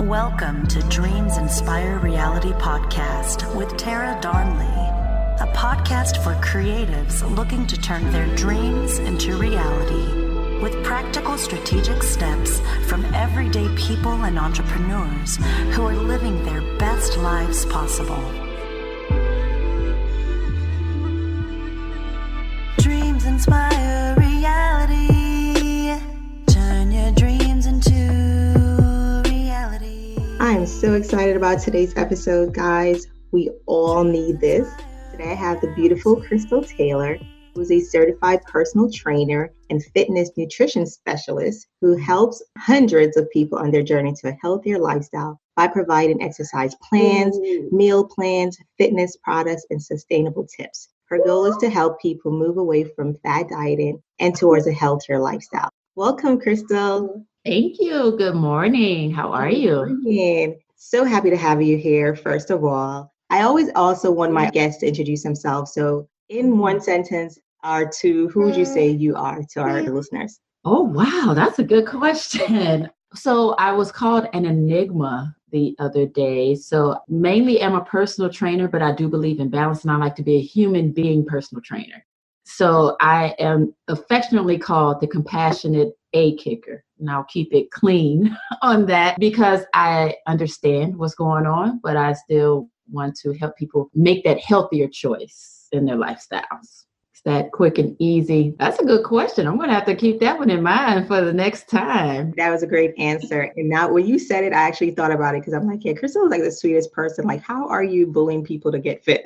Welcome to Dreams Inspire Reality Podcast with Tara Darnley, a podcast for creatives looking to turn their dreams into reality with practical strategic steps from everyday people and entrepreneurs who are living their best lives possible. Dreams inspire reality. Turn your dreams into reality. I'm so excited about today's episode, guys. We all need this. Today I have the beautiful Krystal Taylor, who is a certified personal trainer and fitness nutrition specialist who helps hundreds of people on their journey to a healthier lifestyle by providing exercise plans, meal plans, fitness products, and sustainable tips. Her goal is to help people move away from fad dieting and towards a healthier lifestyle. Welcome, Krystal. Thank you. Good morning. How are you? Good morning. So happy to have you here, first of all. I always also want my guests to introduce themselves. So in one sentence or two, who would you say you are to our listeners? Oh, wow. That's a good question. So I was called an enigma the other day. So mainly I'm a personal trainer, but I do believe in balance and I like to be a human being personal trainer. So I am affectionately called the compassionate A kicker. And I'll keep it clean on that because I understand what's going on, but I still want to help people make that healthier choice in their lifestyles. It's that quick and easy. That's a good question. I'm going to have to keep that one in mind for the next time. That was a great answer. And now when you said it, I actually thought about it because I'm like, yeah, Krystal is like the sweetest person. Like, how are you bullying people to get fit?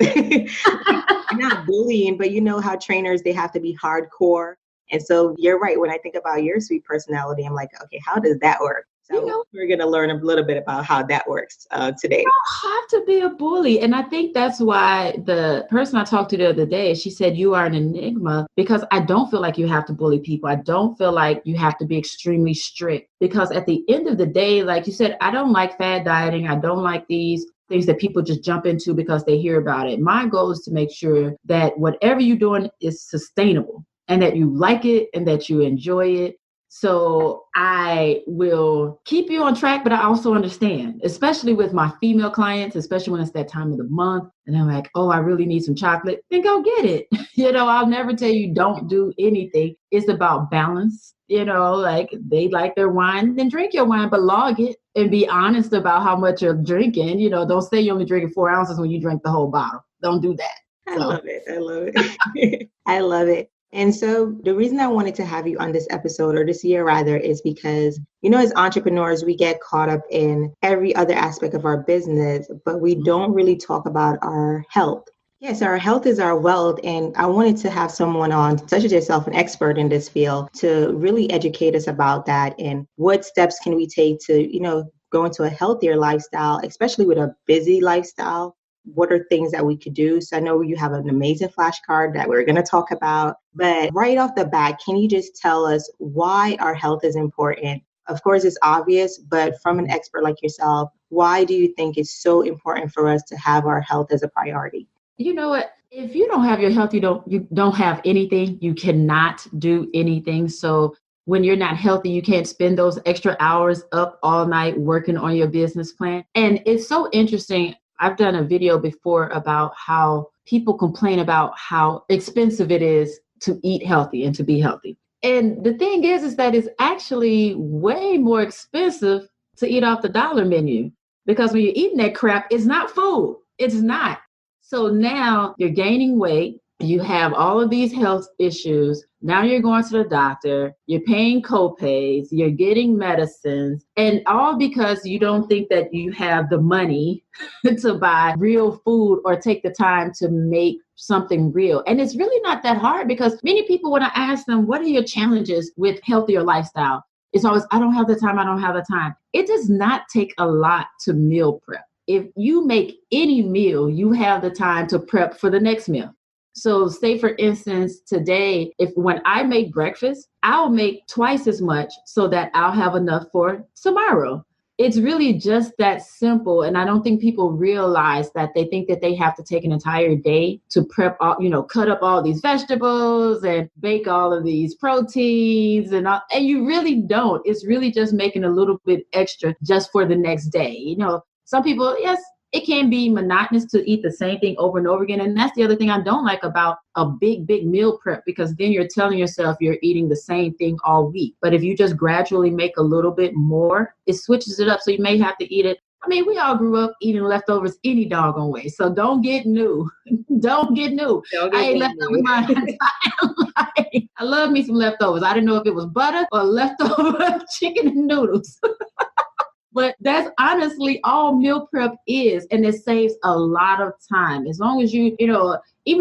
Not bullying, but you know how trainers, they have to be hardcore. And so you're right. When I think about your sweet personality, I'm like, okay, how does that work? So we're going to learn a little bit about how that works today. You don't have to be a bully. And I think that's why the person I talked to the other day, she said, you are an enigma, because I don't feel like you have to bully people. I don't feel like you have to be extremely strict, because at the end of the day, like you said, I don't like fad dieting. I don't like these things that people just jump into because they hear about it. My goal is to make sure that whatever you're doing is sustainable and that you like it and that you enjoy it. So I will keep you on track, but I also understand, especially with my female clients, especially when it's that time of the month and they're like, oh, I really need some chocolate, then go get it. I'll never tell you don't do anything. It's about balance. Like they like their wine, then drink your wine, but log it and be honest about how much you're drinking. Don't say you're only drinking 4 ounces when you drink the whole bottle. Don't do that. I love it. I love it. And so the reason I wanted to have you on this episode, or this year rather, is because, as entrepreneurs, we get caught up in every other aspect of our business, but we don't really talk about our health. Yes, our health is our wealth. And I wanted to have someone on, such as yourself, an expert in this field, to really educate us about that and what steps can we take to, go into a healthier lifestyle, especially with a busy lifestyle. What are things that we could do? So I know you have an amazing flashcard that we're going to talk about, but right off the bat, can you just tell us why our health is important? Of course, it's obvious, but from an expert like yourself, why do you think it's so important for us to have our health as a priority? You know what? If you don't have your health, you don't have anything. You cannot do anything. So when you're not healthy, you can't spend those extra hours up all night working on your business plan. And it's so interesting. I've done a video before about how people complain about how expensive it is to eat healthy and to be healthy. And the thing is that it's actually way more expensive to eat off the dollar menu, because when you're eating that crap, it's not food. It's not. So now you're gaining weight. You have all of these health issues. Now you're going to the doctor, you're paying co-pays, you're getting medicines, and all because you don't think that you have the money to buy real food or take the time to make something real. And it's really not that hard, because many people, when I ask them, what are your challenges with healthier lifestyle? It's always, I don't have the time. It does not take a lot to meal prep. If you make any meal, you have the time to prep for the next meal. So say, for instance, today, when I make breakfast, I'll make twice as much so that I'll have enough for tomorrow. it's really just that simple. And I don't think people realize that. They think that they have to take an entire day to prep all, cut up all these vegetables and bake all of these proteins and you really don't. It's really just making a little bit extra just for the next day. Some people, yes, it can be monotonous to eat the same thing over and over again. And that's the other thing I don't like about a big meal prep, because then you're telling yourself you're eating the same thing all week. But if you just gradually make a little bit more, it switches it up. So you may have to eat it. I mean, we all grew up eating leftovers any doggone way. So don't get new. Don't get new. I ate leftovers my entire life. I love me some leftovers. I didn't know if it was butter or leftover chicken and noodles. But that's honestly all meal prep is. And it saves a lot of time. As long as even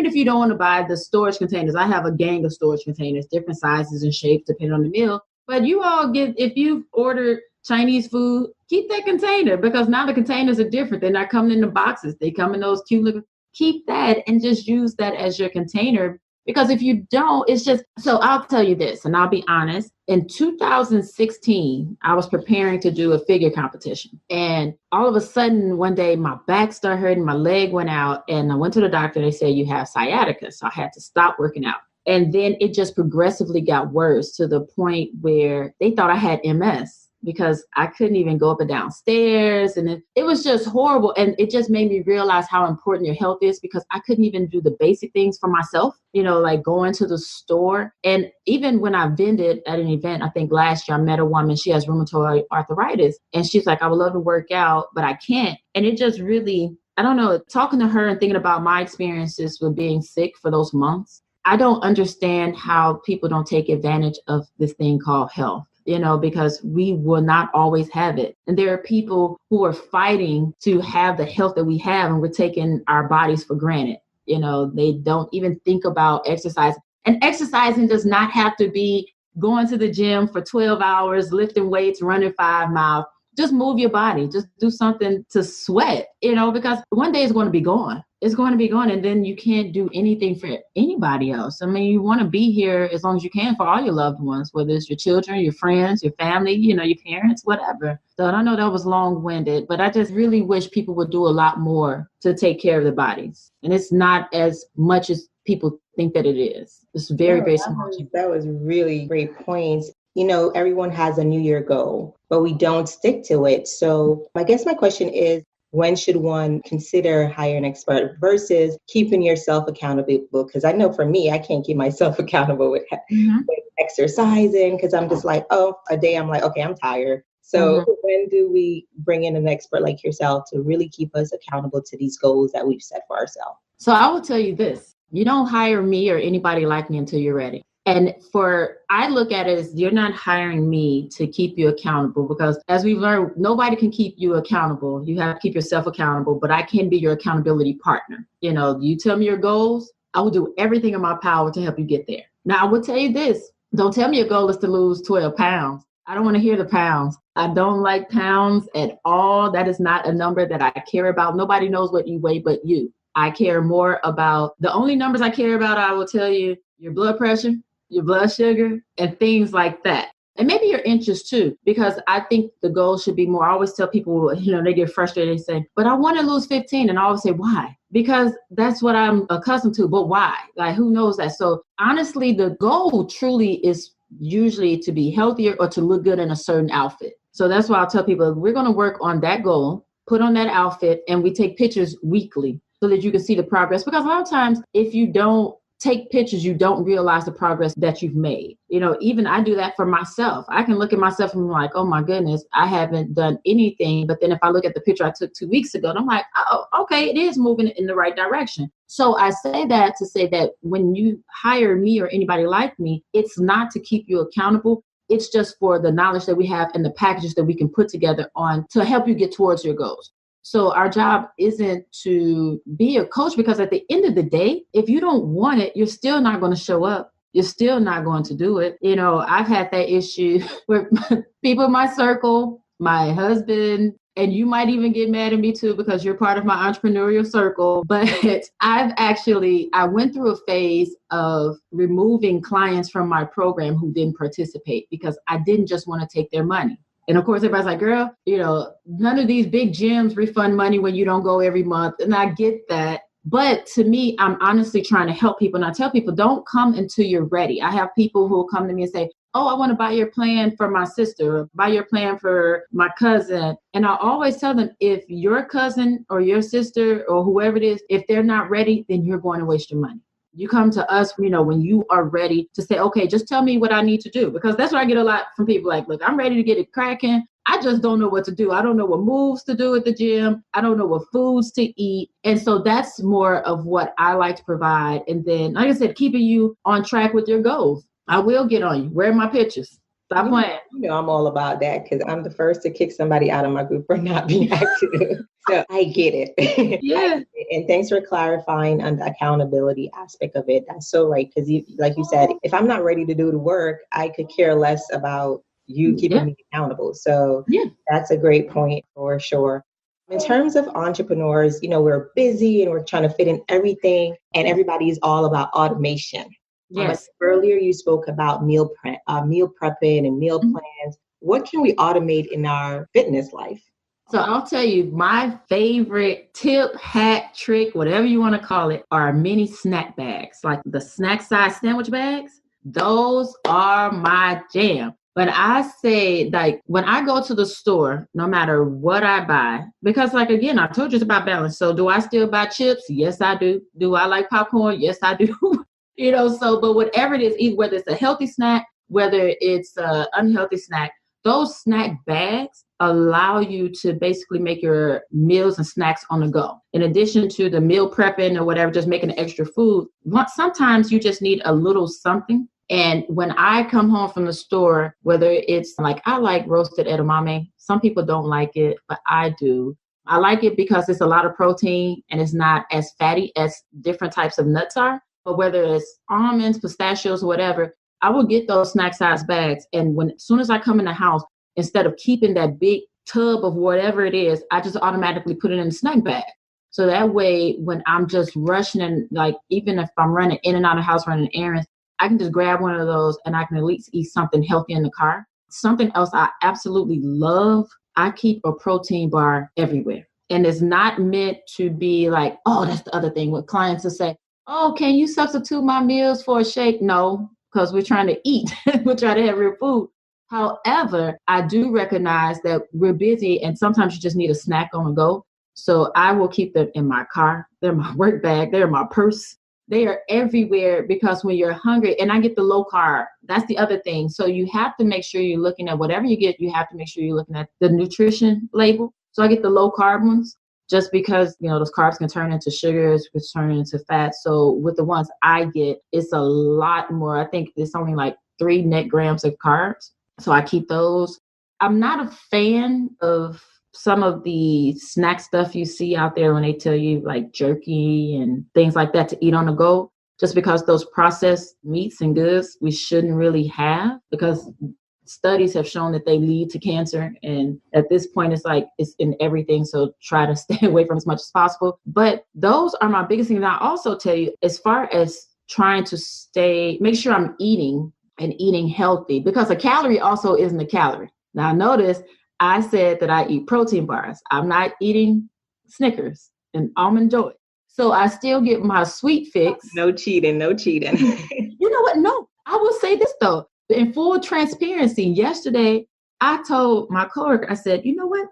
if you don't want to buy the storage containers, I have a gang of storage containers, different sizes and shapes depending on the meal. But you all if you've ordered Chinese food, keep that container, because now the containers are different. They're not coming in the boxes. They come in those cute little, keep that and just use that as your container. Because if you don't, it's just, so I'll tell you this, and I'll be honest. In 2016, I was preparing to do a figure competition. And all of a sudden, one day, my back started hurting, my leg went out, and I went to the doctor, and they said, you have sciatica. So I had to stop working out. And then it just progressively got worse to the point where they thought I had MS, because I couldn't even go up and down stairs. And it was just horrible. And it just made me realize how important your health is, because I couldn't even do the basic things for myself, like going to the store. And even when I vended at an event, I think last year, I met a woman, she has rheumatoid arthritis. And she's like, I would love to work out, but I can't. And it just really, I don't know, talking to her and thinking about my experiences with being sick for those months, I don't understand how people don't take advantage of this thing called health. Because we will not always have it. And there are people who are fighting to have the health that we have, and we're taking our bodies for granted. They don't even think about exercise. And exercising does not have to be going to the gym for 12 hours, lifting weights, running 5 miles. Just move your body. Just do something to sweat, because one day it's going to be gone. It's going to be gone. And then you can't do anything for anybody else. I mean, you want to be here as long as you can for all your loved ones, whether it's your children, your friends, your family, your parents, whatever. So I know that was long-winded, but I just really wish people would do a lot more to take care of their bodies. And it's not as much as people think that it is. It's very, very small. That was really great points. Everyone has a New Year goal, but we don't stick to it. So I guess my question is, when should one consider hiring an expert versus keeping yourself accountable? Because I know for me, I can't keep myself accountable with exercising, because I'm just like, a day I'm like, okay, I'm tired. So when do we bring in an expert like yourself to really keep us accountable to these goals that we've set for ourselves? So I will tell you this, you don't hire me or anybody like me until you're ready. And I look at it as you're not hiring me to keep you accountable, because as we've learned, nobody can keep you accountable. You have to keep yourself accountable, but I can be your accountability partner. You tell me your goals, I will do everything in my power to help you get there. Now, I will tell you this, don't tell me your goal is to lose 12 pounds. I don't want to hear the pounds. I don't like pounds at all. That is not a number that I care about. Nobody knows what you weigh but you. I care more about, the only numbers I care about, I will tell you, your blood pressure, your blood sugar, and things like that. And maybe your interest too, because I think the goal should be more. I always tell people, they get frustrated. They say, but I want to lose 15. And I always say, why? Because that's what I'm accustomed to. But why? Like, who knows that? So honestly, the goal truly is usually to be healthier or to look good in a certain outfit. So that's why I'll tell people, we're going to work on that goal, put on that outfit, and we take pictures weekly so that you can see the progress. Because a lot of times, if you don't take pictures, you don't realize the progress that you've made. Even I do that for myself. I can look at myself and be like, oh my goodness, I haven't done anything. But then if I look at the picture I took 2 weeks ago, I'm like, oh, okay, it is moving in the right direction. So I say that to say that when you hire me or anybody like me, it's not to keep you accountable. It's just for the knowledge that we have and the packages that we can put together on to help you get towards your goals. So our job isn't to be a coach, because at the end of the day, if you don't want it, you're still not going to show up. You're still not going to do it. I've had that issue with people in my circle, my husband, and you might even get mad at me too, because you're part of my entrepreneurial circle. But I went through a phase of removing clients from my program who didn't participate, because I didn't just want to take their money. And of course, everybody's like, girl, none of these big gyms refund money when you don't go every month. And I get that. But to me, I'm honestly trying to help people. And I tell people, don't come until you're ready. I have people who will come to me and say, oh, I want to buy your plan for my sister, or buy your plan for my cousin. And I always tell them, if your cousin or your sister or whoever it is, if they're not ready, then you're going to waste your money. You come to us, when you are ready to say, okay, just tell me what I need to do. Because that's what I get a lot from people like, look, I'm ready to get it cracking. I just don't know what to do. I don't know what moves to do at the gym. I don't know what foods to eat. And so that's more of what I like to provide. And then, like I said, keeping you on track with your goals. I will get on you. Where are my pictures? Stop playing. I'm all about that because I'm the first to kick somebody out of my group for not being active. So I get it. Yeah. And thanks for clarifying on the accountability aspect of it. That's so right. Because like you said, if I'm not ready to do the work, I could care less about you keeping me accountable. So that's a great point for sure. In terms of entrepreneurs, we're busy and we're trying to fit in everything and everybody's all about automation. Yes. Earlier you spoke about meal prepping and meal plans. What can we automate in our fitness life? So I'll tell you, my favorite tip, hack, trick, whatever you want to call it, are mini snack bags, like the snack size sandwich bags. Those are my jam. But I say, like, when I go to the store, no matter what I buy, because like, again, I told you it's about balance. So do I still buy chips? Yes, I do. Do I like popcorn? Yes, I do. But whatever it is, whether it's a healthy snack, whether it's an unhealthy snack, those snack bags allow you to basically make your meals and snacks on the go. In addition to the meal prepping or whatever, just making extra food, sometimes you just need a little something. And when I come home from the store, whether it's like, I like roasted edamame. Some people don't like it, but I do. I like it because it's a lot of protein and it's not as fatty as different types of nuts are. But whether it's almonds, pistachios, whatever, I will get those snack size bags. And as soon as I come in the house, instead of keeping that big tub of whatever it is, I just automatically put it in the snack bag. So that way, when I'm just rushing and like, even if I'm running in and out of the house, running errands, I can just grab one of those and I can at least eat something healthy in the car. Something else I absolutely love, I keep a protein bar everywhere. And it's not meant to be like, oh, that's the other thing with clients to say, oh, can you substitute my meals for a shake? No, because we're trying to eat. We're trying to have real food. However, I do recognize that we're busy and sometimes you just need a snack on the go. So I will keep them in my car. They're my work bag. They're my purse. They are everywhere because when you're hungry, and I get the low carb, that's the other thing. So you have to make sure you're looking at whatever you get, you have to make sure you're looking at the nutrition label. So I get the low carb ones just because, those carbs can turn into sugars, which turn into fat. So with the ones I get, it's a lot more. I think it's only like 3 net grams of carbs. So I keep those. I'm not a fan of some of the snack stuff you see out there when they tell you like jerky and things like that to eat on the go, just because those processed meats and goods we shouldn't really have, because studies have shown that they lead to cancer. And at this point, it's like it's in everything. So try to stay away from as much as possible. But those are my biggest things. And I also tell you, as far as trying to make sure I'm eating and eating healthy, because a calorie also isn't a calorie. Now notice I said that I eat protein bars. I'm not eating Snickers and Almond Joy. So I still get my sweet fix. No cheating. You know what? No, I will say this though. In full transparency, yesterday, I told my coworker, I said, you know what?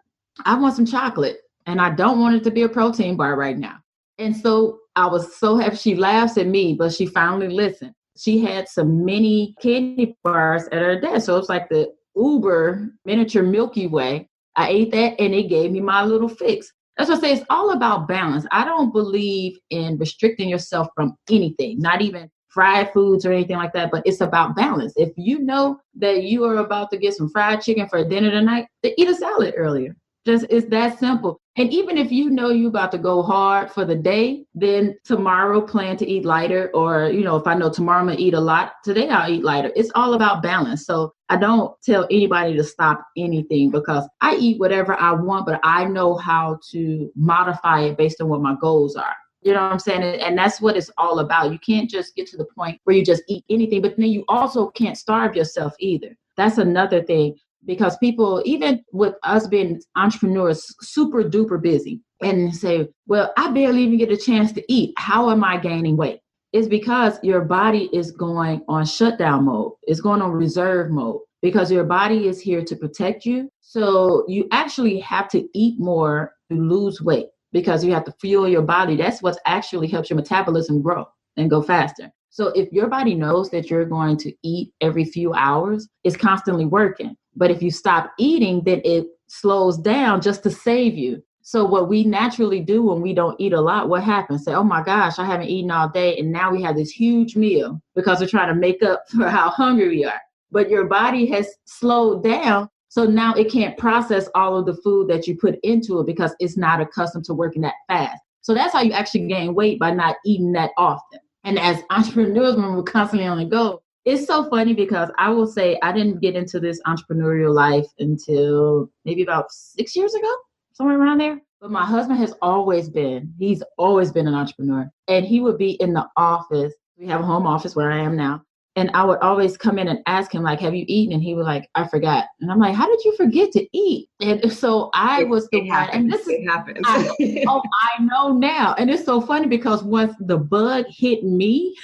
I want some chocolate and I don't want it to be a protein bar right now. And so I was so happy. She laughs at me, but she finally listened. She had some mini candy bars at her desk. So it's like the Uber miniature Milky Way. I ate that and it gave me my little fix. That's what I say. It's all about balance. I don't believe in restricting yourself from anything, not even fried foods or anything like that, but it's about balance. If you know that you are about to get some fried chicken for dinner tonight, then eat a salad earlier. Just it's that simple. And even if you know you're about to go hard for the day, then tomorrow plan to eat lighter. Or, if I know tomorrow I'm going to eat a lot, today I'll eat lighter. It's all about balance. So I don't tell anybody to stop anything because I eat whatever I want, but I know how to modify it based on what my goals are. You know what I'm saying? And that's what it's all about. You can't just get to the point where you just eat anything, but then you also can't starve yourself either. That's another thing. because people, even with us being entrepreneurs, super duper busy, and say, well, I barely even get a chance to eat. How am I gaining weight? It's because your body is going on shutdown mode. It's going on reserve mode because your body is here to protect you. So you actually have to eat more to lose weight because you have to fuel your body. That's what actually helps your metabolism grow and go faster. So if your body knows that you're going to eat every few hours, it's constantly working. But if you stop eating, then it slows down just to save you. So what we naturally do when we don't eat a lot, what happens? Say, oh my gosh, I haven't eaten all day. And now we have this huge meal because we're trying to make up for how hungry we are. But your body has slowed down. So now it can't process all of the food that you put into it because it's not accustomed to working that fast. So that's how you actually gain weight, by not eating that often. And as entrepreneurs, when we're constantly on the go, it's so funny because I will say I didn't get into this entrepreneurial life until maybe about 6 years ago, somewhere around there. But my husband he's always been an entrepreneur. And he would be in the office. We have a home office where I am now. And I would always come in and ask him, like, have you eaten? And he was like, I forgot. And I'm like, how did you forget to eat? And so I was the one. And this it happens. I know now. And it's so funny because once the bug hit me,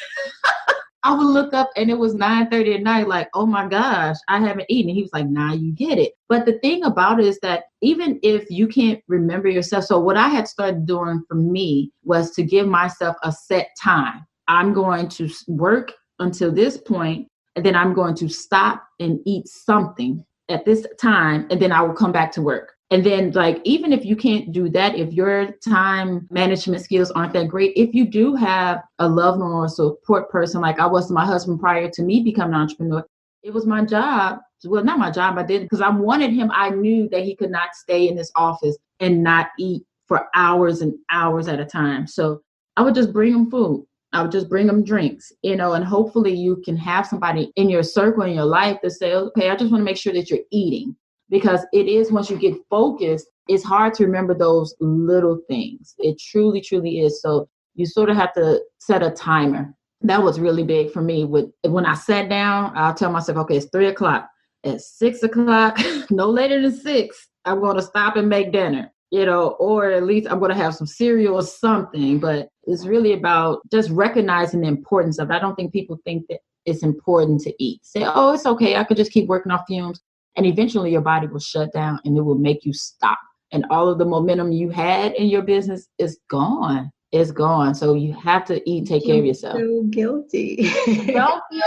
I would look up and it was 9:30 at night, like, oh my gosh, I haven't eaten. And he was like, nah, you get it. But the thing about it is that even if you can't remember yourself, so what I had started doing for me was to give myself a set time. I'm going to work until this point, and then I'm going to stop and eat something at this time, and then I will come back to work. And then, like, even if you can't do that, if your time management skills aren't that great, if you do have a loved one or a support person, like I was to my husband prior to me becoming an entrepreneur, it was my job. Well, not my job. I did because I wanted him. I knew that he could not stay in this office and not eat for hours and hours at a time. So I would just bring him food. I would just bring them drinks, and hopefully you can have somebody in your circle, in your life, to say, okay, I just want to make sure that you're eating. Because it is, once you get focused, it's hard to remember those little things. It truly, truly is. So you sort of have to set a timer. That was really big for me. When I sat down, I'll tell myself, okay, it's 3:00. At 6:00, no later than 6, I'm going to stop and make dinner. Or at least I'm going to have some cereal or something. But it's really about just recognizing the importance of it. I don't think people think that it's important to eat. Say, oh, it's okay. I could just keep working off fumes. And eventually your body will shut down and it will make you stop. And all of the momentum you had in your business is gone. It's gone. So you have to eat and take care of yourself. So guilty. Don't feel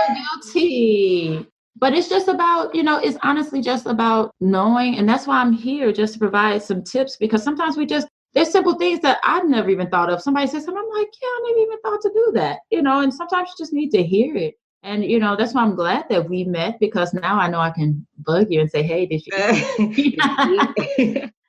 guilty. But it's just about, it's honestly just about knowing. And that's why I'm here, just to provide some tips, because sometimes there's simple things that I've never even thought of. Somebody says something, I'm like, yeah, I never even thought to do that, and sometimes you just need to hear it. And, that's why I'm glad that we met, because now I know I can bug you and say, hey, did you?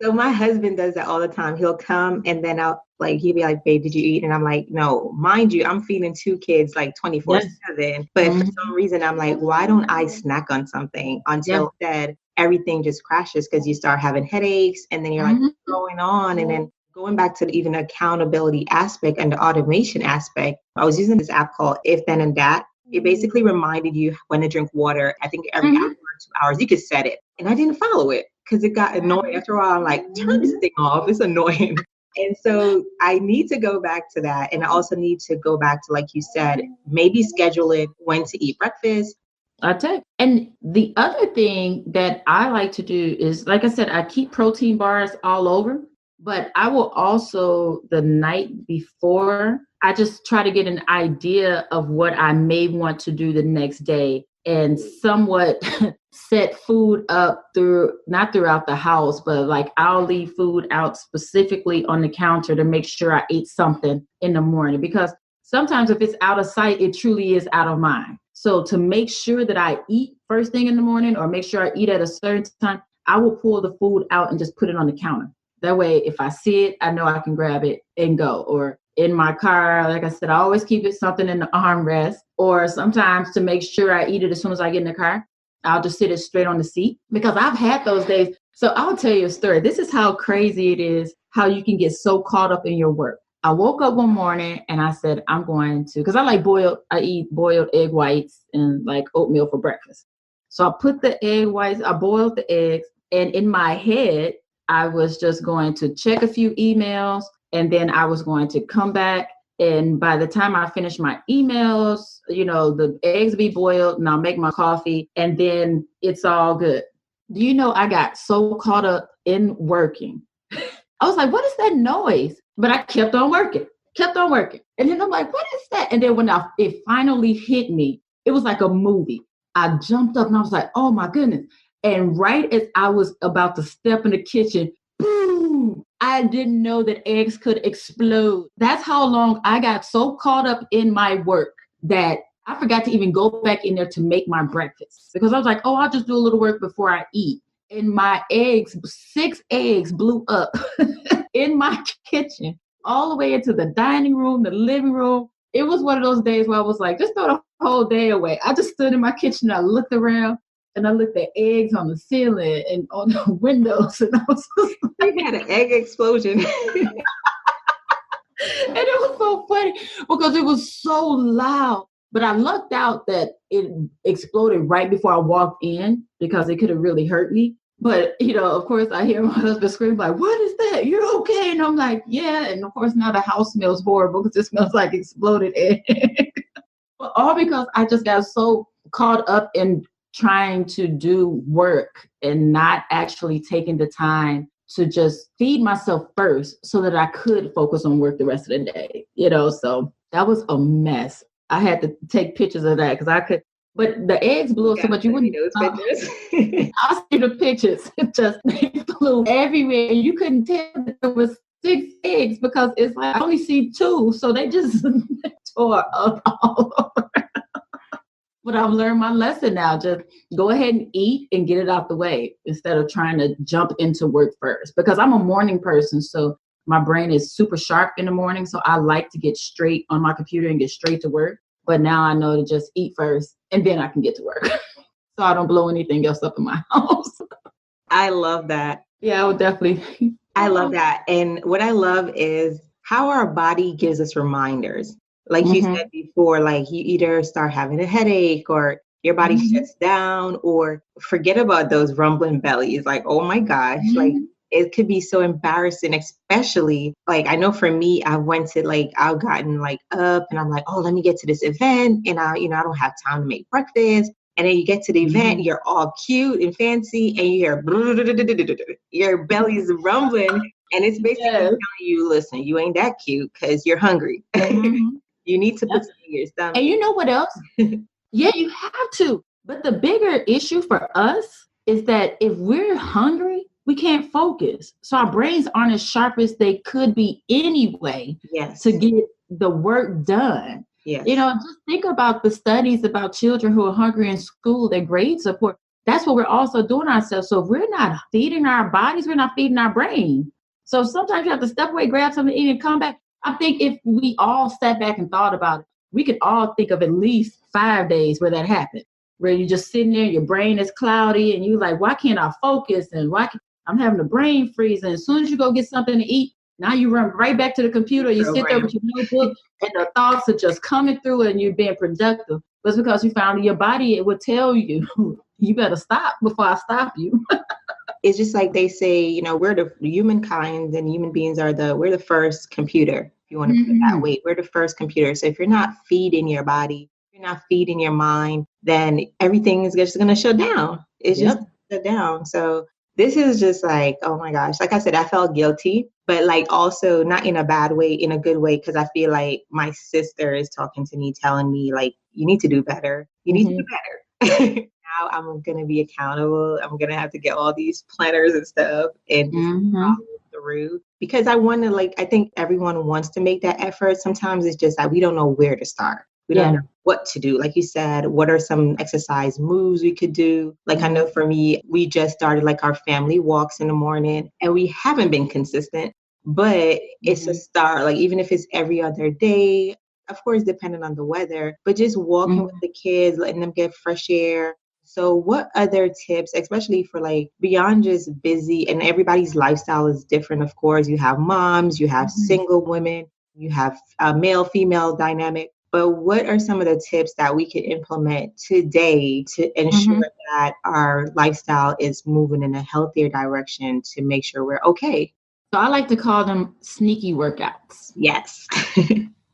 So my husband does that all the time. He'll come and then he'll be like, babe, did you eat? And I'm like, no, mind you, I'm feeding 2 kids like 24/7. But for some reason, I'm like, why don't I snack on something until instead everything just crashes, because you start having headaches and then you're like, what's going on? And then going back to the even accountability aspect and the automation aspect, I was using this app called If Then and That. It basically reminded you when to drink water. I think every hour or 2 hours, you could set it. And I didn't follow it because it got annoying. After a while, I'm like, turn this thing off. It's annoying. And so I need to go back to that. And I also need to go back to, like you said, maybe schedule it when to eat breakfast. I tell you. And the other thing that I like to do is, like I said, I keep protein bars all over. But I will also, the night before, I just try to get an idea of what I may want to do the next day and somewhat set food up not throughout the house, but like I'll leave food out specifically on the counter to make sure I ate something in the morning, because sometimes if it's out of sight, it truly is out of mind. So to make sure that I eat first thing in the morning, or make sure I eat at a certain time, I will pull the food out and just put it on the counter. That way, if I see it, I know I can grab it and go. Or in my car, like I said, I always keep it something in the armrest. Or sometimes to make sure I eat it as soon as I get in the car, I'll just sit it straight on the seat, because I've had those days. So I'll tell you a story. This is how crazy it is, how you can get so caught up in your work. I woke up one morning and I said, I'm going to, because I eat boiled egg whites and like oatmeal for breakfast. So I put the egg whites, I boiled the eggs, and in my head, I was just going to check a few emails, and then I was going to come back. And by the time I finish my emails, the eggs be boiled and I'll make my coffee and then it's all good. Do you know, I got so caught up in working. I was like, what is that noise? But I kept on working. And then I'm like, what is that? And then when it finally hit me, it was like a movie. I jumped up and I was like, oh my goodness. And right as I was about to step in the kitchen, boom, I didn't know that eggs could explode. That's how long I got so caught up in my work that I forgot to even go back in there to make my breakfast because I was like, oh, I'll just do a little work before I eat. And my 6 eggs blew up in my kitchen, all the way into the dining room, the living room. It was one of those days where I was like, just throw the whole day away. I just stood in my kitchen. I looked around and I looked at eggs on the ceiling and on the windows. And I was just like, you had an egg explosion. And it was so funny because it was so loud. But I lucked out that it exploded right before I walked in because it could have really hurt me. But, of course, I hear my husband scream like, what is that? You're okay. And I'm like, yeah. And of course, now the house smells horrible because it smells like exploded egg. But all because I just got so caught up in trying to do work and not actually taking the time to just feed myself first so that I could focus on work the rest of the day, so that was a mess. I had to take pictures of that because I could, but the eggs blew up so much you wouldn't those pictures. I'll see the pictures. It just flew everywhere. And you couldn't tell that there was 6 eggs because it's like I only see 2. So they just tore up all over. But I've learned my lesson now. Just go ahead and eat and get it out the way instead of trying to jump into work first. Because I'm a morning person, so my brain is super sharp in the morning. So I like to get straight on my computer and get straight to work. But now I know to just eat first and then I can get to work. So I don't blow anything else up in my house. I love that. Yeah, I would definitely. I love that. And what I love is how our body gives us reminders. Like you said before, like you either start having a headache or your body shuts down or forget about those rumbling bellies. Like, oh my gosh, like it could be so embarrassing, especially like I know for me, I've gotten like up and I'm like, oh, let me get to this event. And I don't have time to make breakfast. And then you get to the event, you're all cute and fancy and you hear your belly's rumbling. And it's basically telling you, listen, you ain't that cute because you're hungry. You need to put something in your stomach. And you know what else? Yeah, you have to. But the bigger issue for us is that if we're hungry, we can't focus. So our brains aren't as sharp as they could be anyway to get the work done. Yes. Just think about the studies about children who are hungry in school, their grades are poor. That's what we're also doing ourselves. So if we're not feeding our bodies, we're not feeding our brain. So sometimes you have to step away, grab something to eat and come back. I think if we all sat back and thought about it, we could all think of at least 5 days where that happened, where you're just sitting there, your brain is cloudy and you're like, why can't I focus? And I'm having a brain freeze. And as soon as you go get something to eat, now you run right back to the computer. You sit there with your notebook and the thoughts are just coming through and you're being productive. But it's because you found in your body, it would tell you, you better stop before I stop you. It's just like they say, we're the humankind and human beings we're the first computer. If you want to put it that way, we're the first computer. So if you're not feeding your body, if you're not feeding your mind, then everything is just going to shut down. It's just shut down. So this is just like, oh my gosh. Like I said, I felt guilty, but like also not in a bad way, in a good way, because I feel like my sister is talking to me, telling me like, you need to do better. You need to do better. Now I'm going to be accountable. I'm going to have to get all these planners and stuff and follow through because I think everyone wants to make that effort. Sometimes it's just that we don't know where to start. We don't know what to do. Like you said, what are some exercise moves we could do? Like I know for me, we just started like our family walks in the morning and we haven't been consistent, but it's a start. Like even if it's every other day, of course, depending on the weather, but just walking with the kids, letting them get fresh air. So what other tips, especially for like beyond just busy and everybody's lifestyle is different. Of course, you have moms, you have single women, you have a male, female dynamic. But what are some of the tips that we could implement today to ensure that our lifestyle is moving in a healthier direction to make sure we're okay. So I like to call them sneaky workouts. Yes.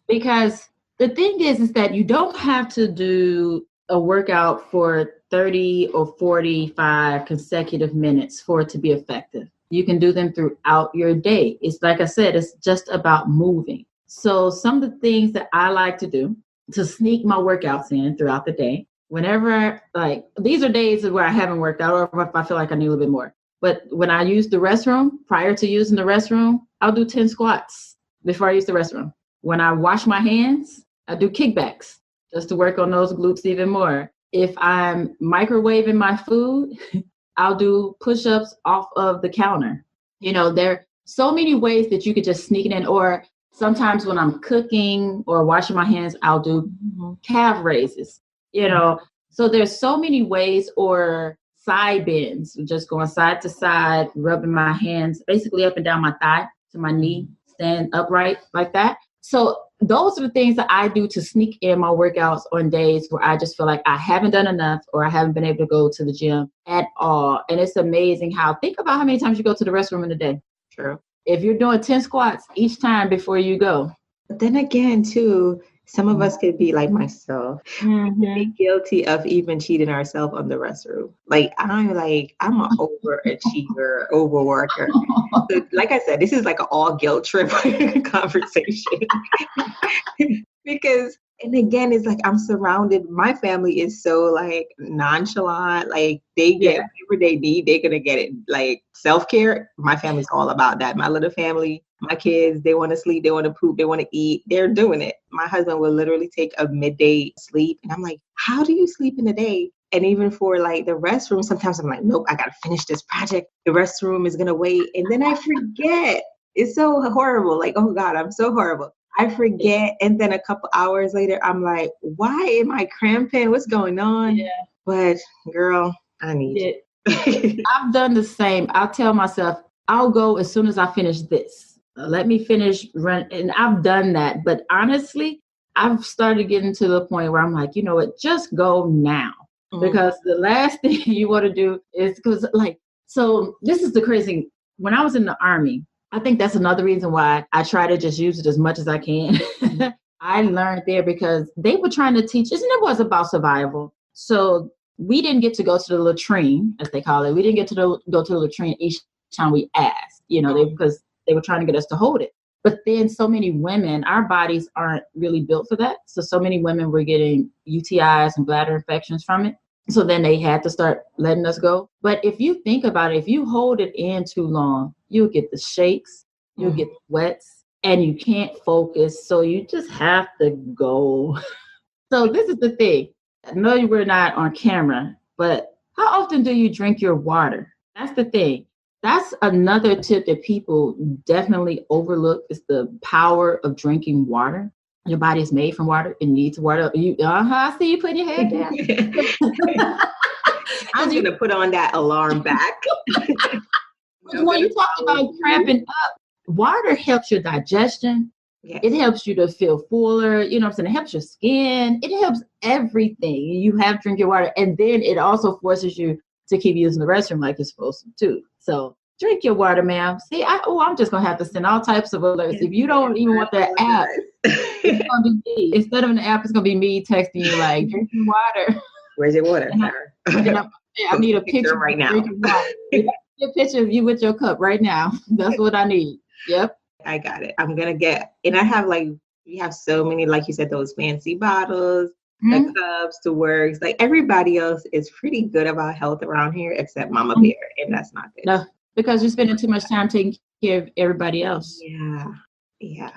Because the thing is that you don't have to do a workout for 30 or 45 consecutive minutes for it to be effective. You can do them throughout your day. It's like I said, it's just about moving. So some of the things that I like to do to sneak my workouts in throughout the day, whenever, like, these are days where I haven't worked out or if I feel like I need a little bit more. But when I use the restroom, prior to using the restroom, I'll do 10 squats before I use the restroom. When I wash my hands, I do kickbacks just to work on those glutes even more. If I'm microwaving my food, I'll do push-ups off of the counter. You know, there are so many ways that you could just sneak it in. Or sometimes when I'm cooking or washing my hands, I'll do calf raises, you know. So there's so many ways, or side bends, just going side to side, rubbing my hands basically up and down my thigh to my knee, stand upright like that. So those are the things that I do to sneak in my workouts on days where I just feel like I haven't done enough or I haven't been able to go to the gym at all. And it's amazing think about how many times you go to the restroom in a day. True. If you're doing 10 squats each time before you go. But then again, too, some of us could be like myself, be guilty of even cheating ourselves on the restroom. Like, I'm an overachiever, overworker. So, like I said, this is like an all guilt trip conversation. Because, and again, it's like I'm surrounded. My family is so like nonchalant. Like they get whatever they need, they're gonna get it. Like self-care, my family's all about that. My little family, my kids, they want to sleep, they want to poop, they want to eat. They're doing it. My husband will literally take a midday sleep, and I'm like, how do you sleep in the day? And even for like the restroom, sometimes I'm like, nope, I gotta finish this project. The restroom is gonna wait, and then I forget. It's so horrible. Like, oh God, I'm so horrible. I forget. And then a couple hours later, I'm like, why am I cramping? What's going on? Yeah. But girl, I need it. I've done the same. I'll tell myself, I'll go as soon as I finish this. Let me finish run. And I've done that. But honestly, I've started getting to the point where I'm like, you know what, just go now. Because the last thing you want to do is so this is the crazy thing. When I was in the Army, I think that's another reason why I try to just use it as much as I can. I learned there because they were trying to teach us, and it was about survival. So we didn't get to go to the latrine, as they call it. We didn't get to go to the latrine each time we asked, because they were trying to get us to hold it. But then so many women, our bodies aren't really built for that. So many women were getting UTIs and bladder infections from it. So then they had to start letting us go. But if you think about it, if you hold it in too long, you'll get the shakes, you'll get the sweats, and you can't focus. So you just have to go. So this is the thing. I know we're not on camera, but how often do you drink your water? That's the thing. That's another tip that people definitely overlook, is the power of drinking water. Your body is made from water. It needs water. I see you putting your head down. I'm going to put on that alarm back. When you talk about cramping up, water helps your digestion. Yes. It helps you to feel fuller. You know what I'm saying? It helps your skin. It helps everything. You have to drink your water. And then it also forces you to keep using the restroom like you're supposed to too. So drink your water, ma'am. See, I'm just going to have to send all types of alerts. If you don't even want that app, it's going to be me. Instead of an app, it's going to be me texting you like, drink your water. Where's your water? I need a picture right now. A picture of you with your cup right now. That's what I need. Yep. I got it. I'm going to get, and I have we have so many, like you said, those fancy bottles, the cups, the works. Like everybody else is pretty good about health around here except Mama Bear, and that's not good. No, because you're spending too much time taking care of everybody else. Yeah.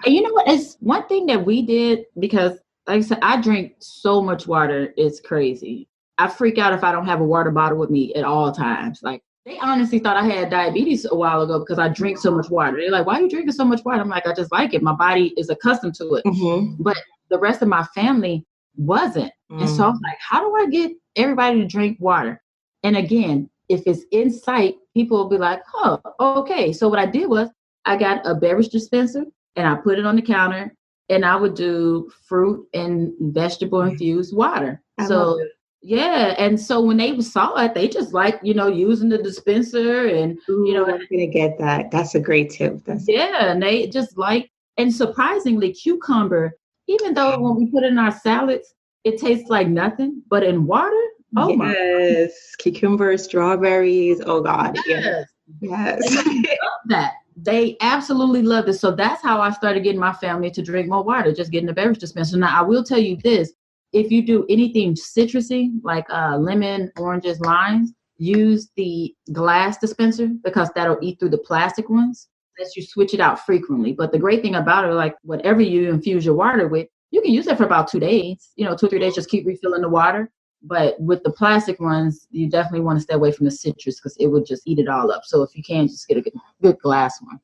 And you know what? It's one thing that we did, because like I said, I drink so much water. It's crazy. I freak out if I don't have a water bottle with me at all times. Like, they honestly thought I had diabetes a while ago because I drink so much water. They're like, why are you drinking so much water? I'm like, I just like it. My body is accustomed to it. But the rest of my family wasn't. And so I was like, how do I get everybody to drink water? And again, if it's in sight, people will be like, oh, okay. So what I did was I got a beverage dispenser and I put it on the counter, and I would do fruit and vegetable infused water. So Yeah. And so when they saw it, they just like, using the dispenser and, Ooh, I'm gonna get that. That's a great tip. yeah. And they just like, and surprisingly, cucumber, even though when we put it in our salads, it tastes like nothing, but in water, oh my. Yes, cucumber, strawberries. Oh God, Yes. yes. And they love that. They absolutely love it. So that's how I started getting my family to drink more water, just getting a beverage dispenser. Now, I will tell you this. If you do anything citrusy, like lemon, oranges, limes, use the glass dispenser because that'll eat through the plastic ones unless you switch it out frequently. But the great thing about it, like whatever you infuse your water with, you can use it for about 2 days. 2 or 3 days, just keep refilling the water. But with the plastic ones, you definitely want to stay away from the citrus because it would just eat it all up. So if you can, just get a good glass one.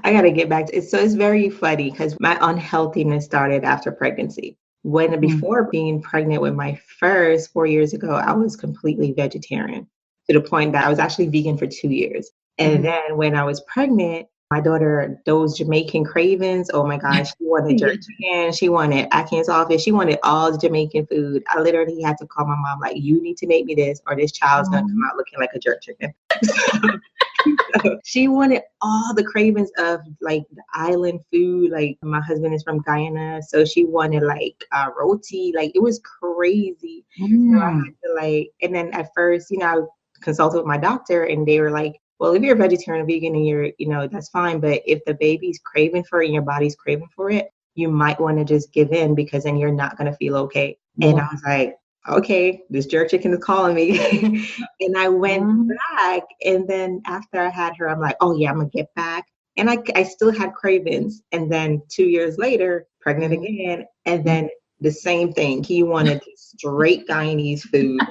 I got to get back to it. So it's very funny because my unhealthiness started after pregnancy. Before being pregnant with my first 4 years ago, I was completely vegetarian to the point that I was actually vegan for 2 years. And then when I was pregnant, my daughter, those Jamaican cravings, oh my gosh, she wanted jerk chicken, she wanted Atkins sausage, she wanted all the Jamaican food. I literally had to call my mom, like, you need to make me this or this child's going to come out looking like a jerk chicken. So she wanted all the cravings of like the island food. Like my husband is from Guyana, so she wanted like roti. Like it was crazy. So I had to and then at first, I consulted with my doctor, and they were like, well, if you're a vegetarian or vegan and you're, that's fine. But if the baby's craving for it and your body's craving for it, you might want to just give in because then you're not going to feel okay. And I was like, okay, this jerk chicken is calling me. And I went back. And then after I had her, I'm like, oh yeah, I'm going to get back. And I still had cravings. And then 2 years later, pregnant again. And then the same thing. He wanted straight Guyanese food,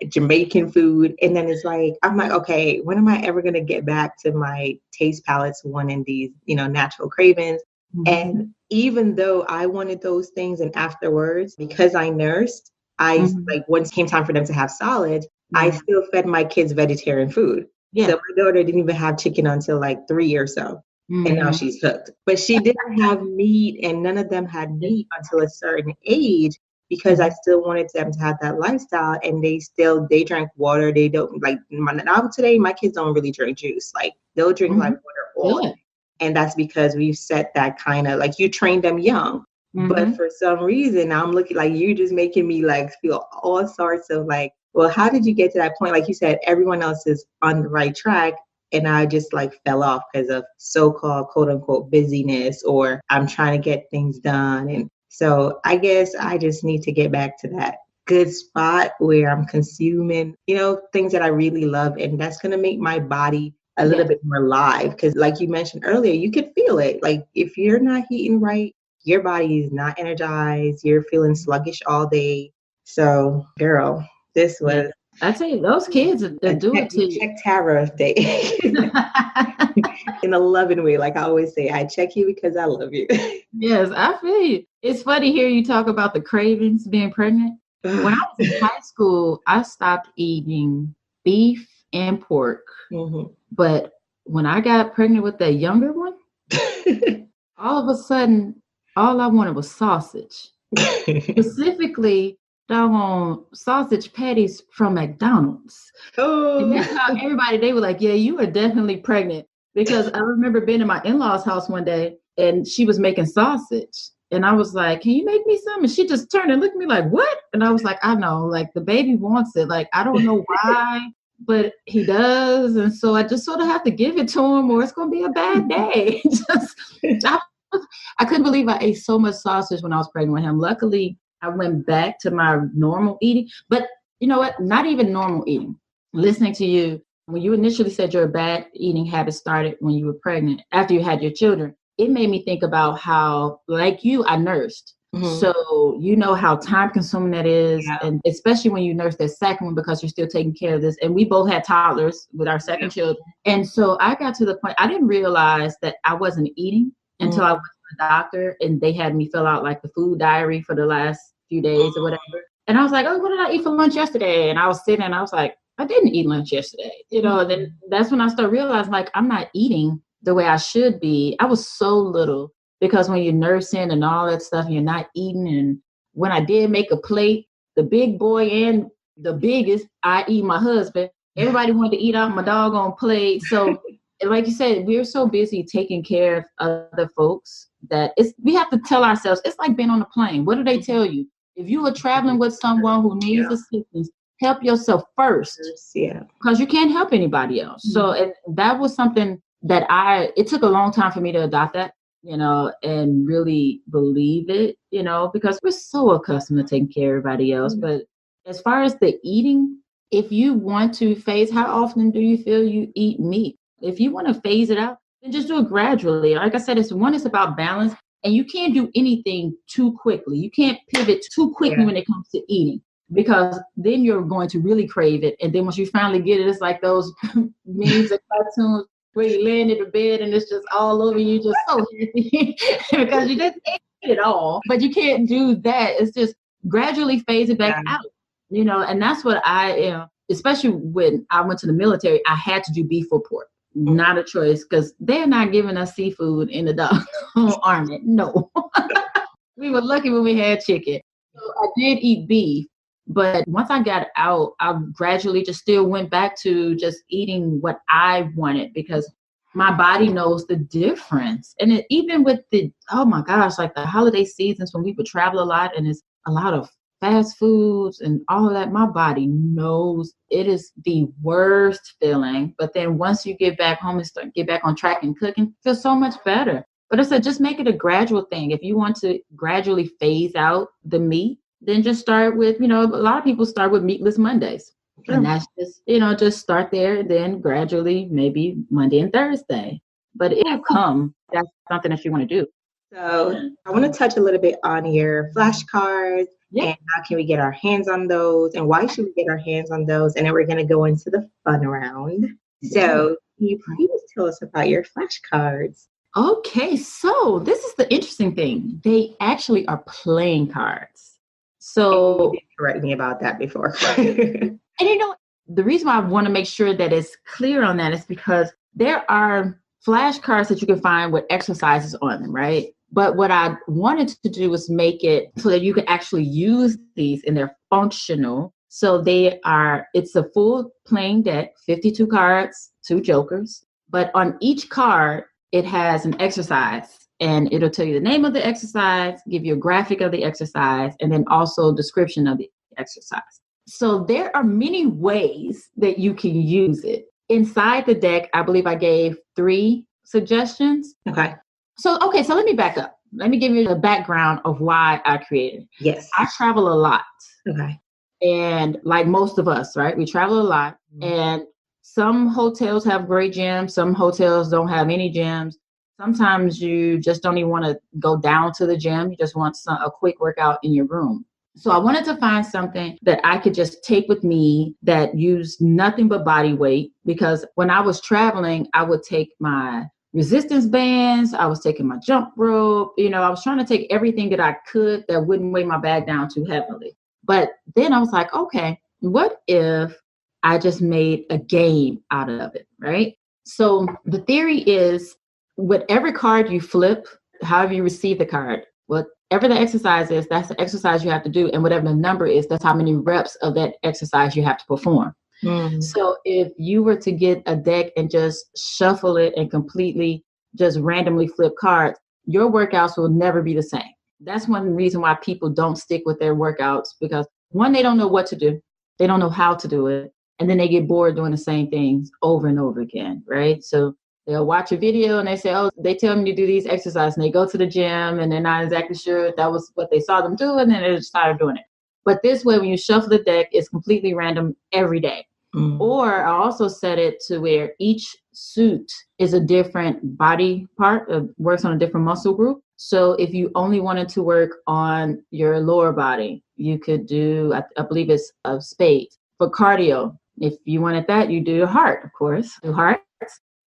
Jamaican food. And then it's like, I'm like, okay, when am I ever going to get back to my taste palates wanting these, natural cravings? And even though I wanted those things and afterwards, because I nursed, like once it came time for them to have solids, I still fed my kids vegetarian food. Yeah. So my daughter didn't even have chicken until like 3 or so. And now she's hooked. But she didn't have meat, and none of them had meat until a certain age because I still wanted them to have that lifestyle. And they drank water. They don't now today, my kids don't really drink juice. Like they'll drink like water all day. And that's because we've set that kind of like you train them young. But for some reason, I'm looking like you're just making me like feel all sorts of like, well, how did you get to that point? Like you said, everyone else is on the right track. And I just like fell off because of so-called quote unquote busyness, or I'm trying to get things done. And so I guess I just need to get back to that good spot where I'm consuming, things that I really love. And that's going to make my body a little bit more live. Because like you mentioned earlier, you could feel it. Like if you're not eating right, your body is not energized. You're feeling sluggish all day. So girl, this was... I tell you, those kids that do it to you. Check Tara Day in a loving way. Like I always say, I check you because I love you. Yes, I feel you. It's funny to hear you talk about the cravings being pregnant. When I was in high school, I stopped eating beef and pork. But when I got pregnant with that younger one, all of a sudden, all I wanted was sausage. Specifically, doggone sausage patties from McDonald's. And that's how everybody, they were like, yeah, you are definitely pregnant. Because I remember being in my in-laws' house one day and she was making sausage. And I was like, can you make me some? And she just turned and looked at me like, what? And I was like, I know, like the baby wants it. Like, I don't know why, but he does. And so I just sort of have to give it to him or it's going to be a bad day. I couldn't believe I ate so much sausage when I was pregnant with him. Luckily, I went back to my normal eating, but you know what? Not even normal eating. Listening to you, when you initially said your bad eating habit started when you were pregnant, after you had your children, it made me think about how, like you, I nursed. So you know how time consuming that is. Yeah. And especially when you nurse that second one because you're still taking care of this. And we both had toddlers with our second children. And so I got to the point, I didn't realize that I wasn't eating until I went to the doctor and they had me fill out like the food diary for the last few days or whatever. And I was like, oh, what did I eat for lunch yesterday? And I was sitting and I was like, I didn't eat lunch yesterday. And then that's when I started realizing like, I'm not eating the way I should be. I was so little because when you're nursing and all that stuff, you're not eating. And when I did make a plate, the big boy and the biggest, i.e. my husband. Everybody wanted to eat out my doggone plate. So like you said, we're so busy taking care of other folks that we have to tell ourselves, it's like being on a plane. What do they tell you? If you are traveling with someone who needs assistance, help yourself first. Yeah. Because you can't help anybody else. Mm-hmm. So and that was something that it took a long time for me to adopt that, and really believe it, because we're so accustomed to taking care of everybody else. Mm-hmm. But as far as the eating, if you want to phase, how often do you feel you eat meat? If you want to phase it out, then just do it gradually. Like I said, it's about balance, and you can't do anything too quickly. You can't pivot too quickly when it comes to eating, because then you're going to really crave it. And then once you finally get it, it's like those memes and cartoons where you land in the bed and it's just all over you, just so happy because you just ate it all. But you can't do that. It's just gradually phase it back out, and that's what especially when I went to the military, I had to do beef or pork. Not a choice, because they're not giving us seafood in the dog army. No. We were lucky when we had chicken. So I did eat beef, but once I got out, I gradually just still went back to just eating what I wanted, because my body knows the difference. And even with oh my gosh, like the holiday seasons when we would travel a lot and it's a lot of fast foods and all of that, my body knows it is the worst feeling. But then once you get back home and get back on track and cooking, it feels so much better. But I said, just make it a gradual thing. If you want to gradually phase out the meat, then just start with, a lot of people start with meatless Mondays. Sure. And that's just, just start there and then gradually maybe Monday and Thursday. But it'll come. That's something that you want to do. So I want to touch a little bit on your flashcards. And how can we get our hands on those, and why should we get our hands on those? And then we're going to go into the fun round. So can you please tell us about your flashcards? Okay, so this is the interesting thing. They actually are playing cards. So you did correct me about that before. And the reason why I want to make sure that it's clear on that is because there are flashcards that you can find with exercises on them, right? But what I wanted to do was make it so that you can actually use these and they're functional. So it's a full playing deck, 52 cards, 2 jokers. But on each card, it has an exercise, and it'll tell you the name of the exercise, give you a graphic of the exercise, and then also a description of the exercise. So there are many ways that you can use it. Inside the deck, I believe I gave 3 suggestions. Okay. So let me back up. Let me give you the background of why I created it. Yes. I travel a lot. Okay. And like most of us, right? We travel a lot. Mm-hmm. And some hotels have great gyms. Some hotels don't have any gyms. Sometimes you just don't even want to go down to the gym. You just want a quick workout in your room. So I wanted to find something that I could just take with me that used nothing but body weight, because when I was traveling, I would take my resistance bands, I was taking my jump rope, I was trying to take everything that I could that wouldn't weigh my bag down too heavily. But then I was like, okay, what if I just made a game out of it, right? So the theory is, whatever card you flip, however you receive the card, whatever the exercise is, that's the exercise you have to do. And whatever the number is, that's how many reps of that exercise you have to perform. Mm. So if you were to get a deck and just shuffle it and completely just randomly flip cards, your workouts will never be the same. That's one reason why people don't stick with their workouts, because one, they don't know what to do. They don't know how to do it. And then they get bored doing the same things over and over again, right? So they'll watch a video and they say, oh, they tell me to do these exercises, and they go to the gym and they're not exactly sure if that was what they saw them do, and then they just started doing it. But this way, when you shuffle the deck, it's completely random every day. Mm. Or I also set it to where each suit is a different body part, works on a different muscle group. So if you only wanted to work on your lower body, you could do, I believe it's a spade. For cardio, if you wanted that, you do heart, of course. Do hearts,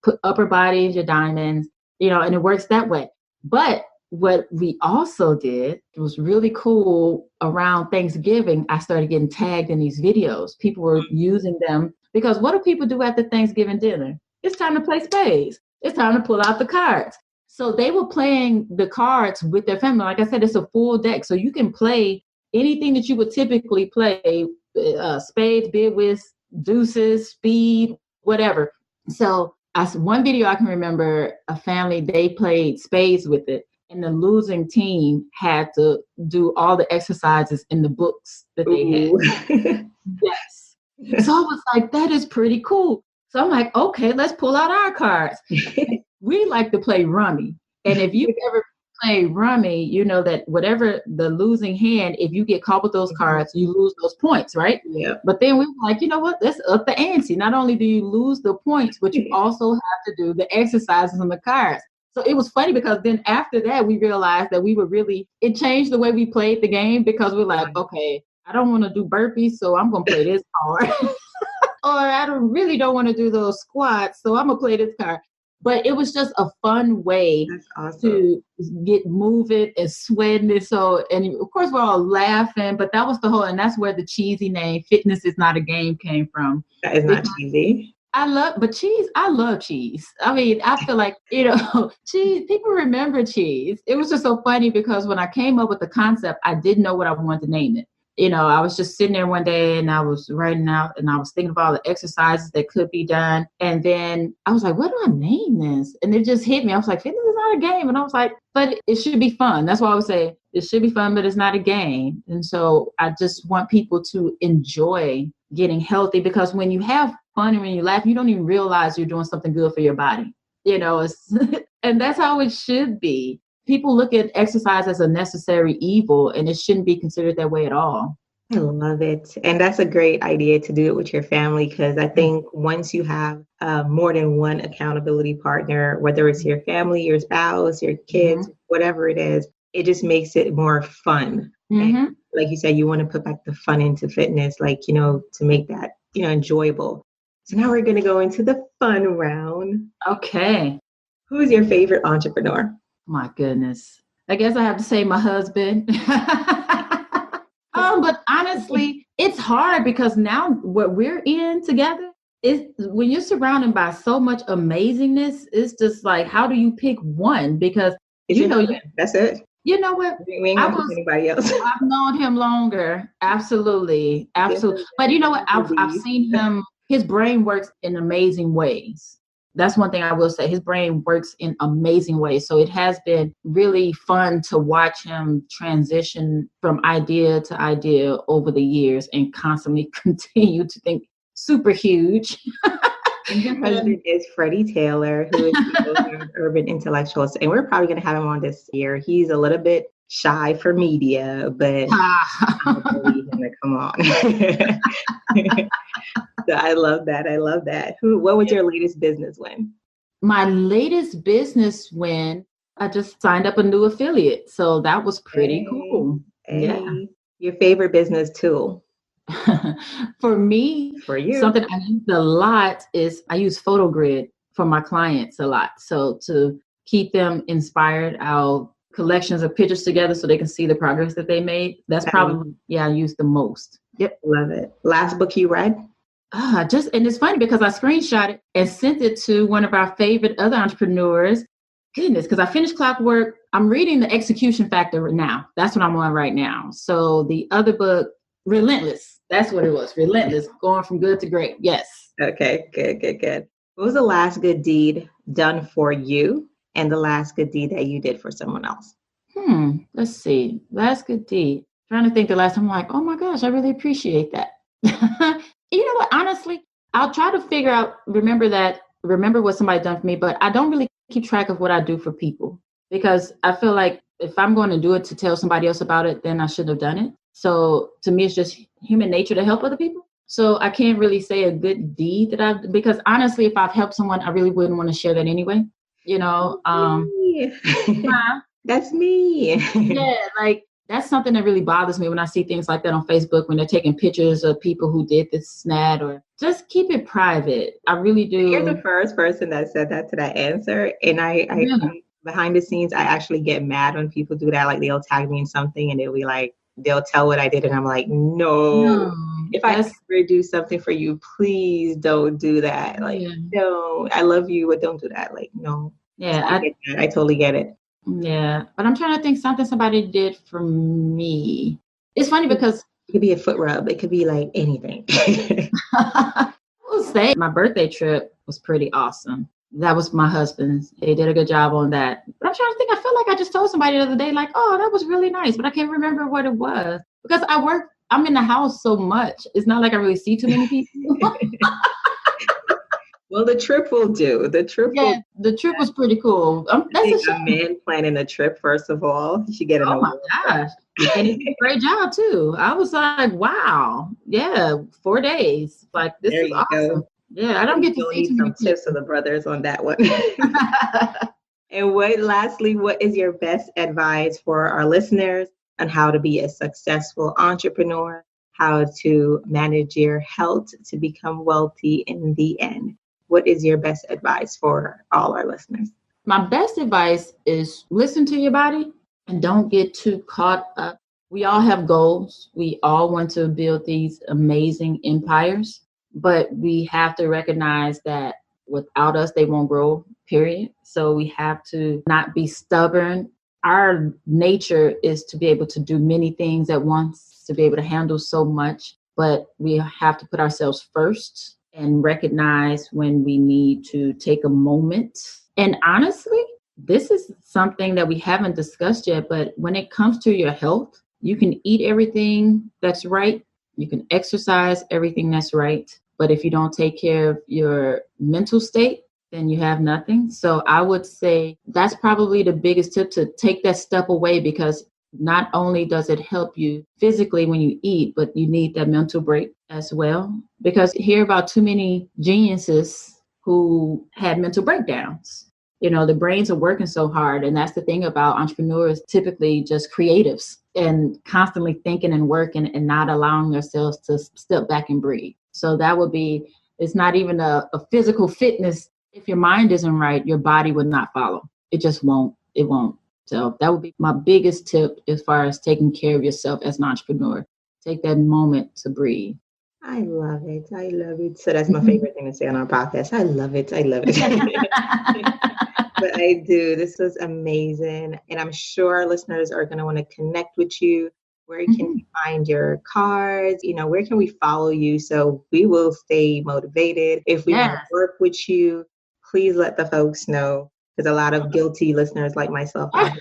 put upper body, your diamonds, and it works that way. But what we also did, it was really cool, around Thanksgiving, I started getting tagged in these videos. People were using them because what do people do at the Thanksgiving dinner? It's time to play spades. It's time to pull out the cards. So they were playing the cards with their family. Like I said, it's a full deck. So you can play anything that you would typically play, spades, bid whist, deuces, speed, whatever. So one video I can remember, a family, they played spades with it. And the losing team had to do all the exercises in the books that they had. Yes. So I was like, that is pretty cool. So I'm like, okay, let's pull out our cards. We like to play rummy. And if you ever play rummy, you know that whatever the losing hand, if you get caught with those cards, you lose those points, right? Yeah. But then we were like, you know what? Let's up the ante. Not only do you lose the points, but you also have to do the exercises on the cards. So it was funny because then after that, we realized that it changed the way we played the game, because we're like, okay, I don't want to do burpees, so I'm going to play this card. Or I really don't want to do those squats, so I'm going to play this card. But it was just a fun way to get moving and sweating it. So, and of course, we're all laughing, but that was and that's where the cheesy name, Fitness is Not a Game, came from. That is not cheesy. I love cheese. I mean, I feel like, cheese, people remember cheese. It was just so funny because when I came up with the concept, I didn't know what I wanted to name it. I was just sitting there one day and I was writing out and I was thinking about all the exercises that could be done. And then I was like, what do I name this? And it just hit me. I was like, fitness is not a game. And I was like, but it should be fun. That's why I would say it should be fun, but it's not a game. And so I just want people to enjoy getting healthy, because when you have fun and when you laugh, you don't even realize you're doing something good for your body. And that's how it should be. People look at exercise as a necessary evil, and it shouldn't be considered that way at all. I love it. And that's a great idea to do it with your family, because I think once you have more than one accountability partner, whether it's your family, your spouse, your kids, whatever it is, it just makes it more fun. And like you said, you want to put back the fun into fitness, to make that, enjoyable. So now we're going to go into the fun round. Okay. Who's your favorite entrepreneur? My goodness. I guess I have to say my husband. But honestly, it's hard because now what we're in together is when you're surrounded by so much amazingness, it's just like, how do you pick one? Because, that's it. You know what? We ain't gonna pick anybody else. I've known him longer. Absolutely. Absolutely. But you know what? I've seen him, his brain works in amazing ways. That's one thing I will say. His brain works in amazing ways. So it has been really fun to watch him transition from idea to idea over the years and constantly continue to think super huge. And your husband is Krystal Taylor, who is the urban intellectuals. And we're probably going to have him on this year. He's a little bit shy for media, but I believe him to come on. So I love that. What was your latest business win? My latest business win, I just signed up a new affiliate. So that was pretty cool. Yeah. Your favorite business tool? For me, for you, something I use a lot is I use PhotoGrid for my clients a lot. So to keep them inspired, I'll collections of pictures together so they can see the progress that they made. That's probably, I use the most. Yep. Love it. Last book you read? And it's funny because I screenshot it and sent it to one of our favorite other entrepreneurs. Goodness, because I finished Clockwork. I'm reading The Execution Factor now. That's what I'm on right now. So the other book, Relentless. That's what it was. Relentless, going from good to great. Yes. Okay, good. What was the last good deed done for you and the last good deed that you did for someone else? Let's see. Last good deed. Trying to think the last time, I'm like, oh my gosh, I really appreciate that. You know what? Honestly, I'll try to figure out, remember what somebody done for me, but I don't really keep track of what I do for people because I feel like if I'm going to do it to tell somebody else about it, then I shouldn't have done it. So to me, it's just human nature to help other people. So I can't really say a good deed because honestly, if I've helped someone, I really wouldn't want to share that anyway. That's me. Yeah, like that's something that really bothers me when I see things like that on Facebook, when they're taking pictures of people who did this snad, or just keep it private. I really do. You're the first person that said that to that answer. And I behind the scenes, I actually get mad when people do that. Like they'll tag me in something and they'll be like, they'll tell what I did. And I'm like, no. If I ever do something for you, please don't do that. Like, no, I love you, but don't do that. Like, no. Yeah. I totally get it. Yeah. But I'm trying to think something somebody did for me. It's funny because it could be a foot rub. It could be like anything. I will say my birthday trip was pretty awesome. That was my husband's. He did a good job on that. But I'm trying to think. I feel like I just told somebody the other day, like, oh, that was really nice. But I can't remember what it was. Because I'm in the house so much. It's not like I really see too many people. Well, the trip will do. The trip was pretty cool. That's a man planning a trip, first of all. You should get an award. Oh my gosh. And he did a great job too. I was like, wow. Yeah, 4 days. Like, this is awesome. Go. Yeah, I don't get to see too many tips of the brothers on that one. And lastly, what is your best advice for our listeners on how to be a successful entrepreneur, how to manage your health to become wealthy in the end? What is your best advice for all our listeners? My best advice is listen to your body and don't get too caught up. We all have goals. We all want to build these amazing empires, but we have to recognize that without us, they won't grow, period. So we have to not be stubborn. Our nature is to be able to do many things at once, to be able to handle so much, but we have to put ourselves first and recognize when we need to take a moment. And honestly, this is something that we haven't discussed yet, but when it comes to your health, you can eat everything that's right. You can exercise everything that's right. But if you don't take care of your mental state, then you have nothing. So I would say that's probably the biggest tip, to take that step away, because not only does it help you physically when you eat, but you need that mental break as well. Because you hear about too many geniuses who had mental breakdowns. You know, the brains are working so hard. And that's the thing about entrepreneurs, typically just creatives and constantly thinking and working and not allowing themselves to step back and breathe. So that would be, it's not even a physical fitness. If your mind isn't right, your body would not follow. It just won't. It won't. So that would be my biggest tip as far as taking care of yourself as an entrepreneur. Take that moment to breathe. I love it. I love it. So that's my favorite thing to say on our podcast. I love it. I love it. But I do. This was amazing. And I'm sure our listeners are going to want to connect with you. Where can we find your cards? You know, where can we follow you so we will stay motivated? If we want to work with you, please let the folks know. There's a lot of guilty listeners like myself. Well,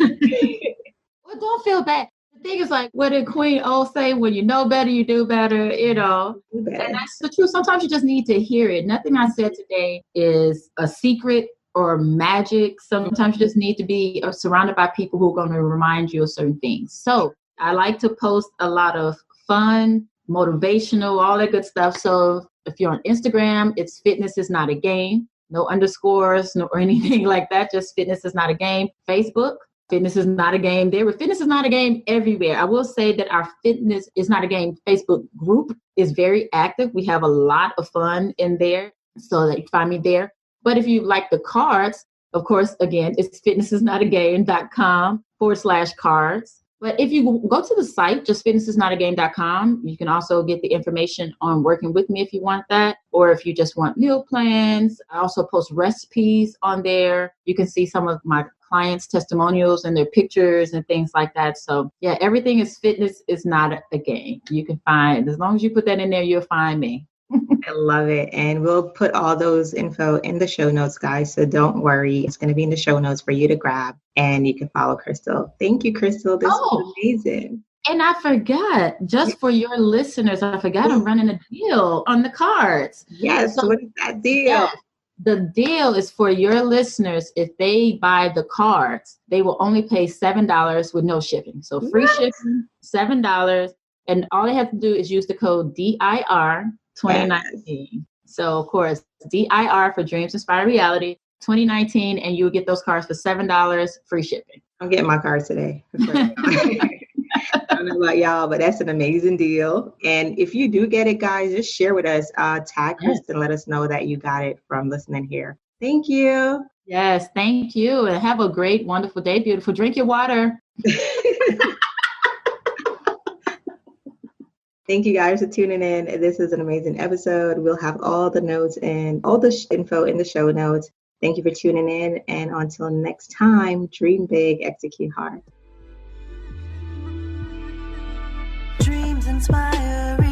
don't feel bad. The thing is, like, what did Queen O say? When you know better, you do better, you know. And that's the truth. Sometimes you just need to hear it. Nothing I said today is a secret or magic. Sometimes you just need to be surrounded by people who are going to remind you of certain things. So I like to post a lot of fun, motivational, all that good stuff. So if you're on Instagram, it's Fitness is Not a Game. No underscores, no or anything like that. Just Fitness is Not a Game. Facebook, Fitness is Not a Game. Fitness is Not a Game everywhere. I will say that our Fitness is Not a Game Facebook group is very active. We have a lot of fun in there, so that you find me there. But if you like the cards, of course, again, it's fitnessisnotagame.com/cards. But if you go to the site, just fitnessisnotagame.com, you can also get the information on working with me if you want that, or if you just want meal plans. I also post recipes on there. You can see some of my clients' testimonials and their pictures and things like that. So yeah, everything is Fitness is Not a Game. You can find, as long as you put that in there, you'll find me. I love it. And we'll put all those info in the show notes, guys. So don't worry. It's going to be in the show notes for you to grab, and you can follow Krystal. Thank you, Krystal. This was amazing. And I forgot, just for your listeners, I'm running a deal on the cards. Yes. So what is that deal? Yes, the deal is for your listeners. If they buy the cards, they will only pay $7 with no shipping. So free shipping, $7. And all they have to do is use the code DIR 2019. So of course, DIR for Dreams Inspire Reality 2019, and you'll get those cards for $7, free shipping. I'm getting my cards today. I don't know about y'all, but that's an amazing deal. And if you do get it, guys, just share with us, tag Krystal and let us know that you got it from listening here. Thank you. Yes, thank you. And have a great, wonderful day. Beautiful. Drink your water. Thank you guys for tuning in. This is an amazing episode. We'll have all the notes and all the info in the show notes. Thank you for tuning in. And until next time, dream big, execute hard. inspire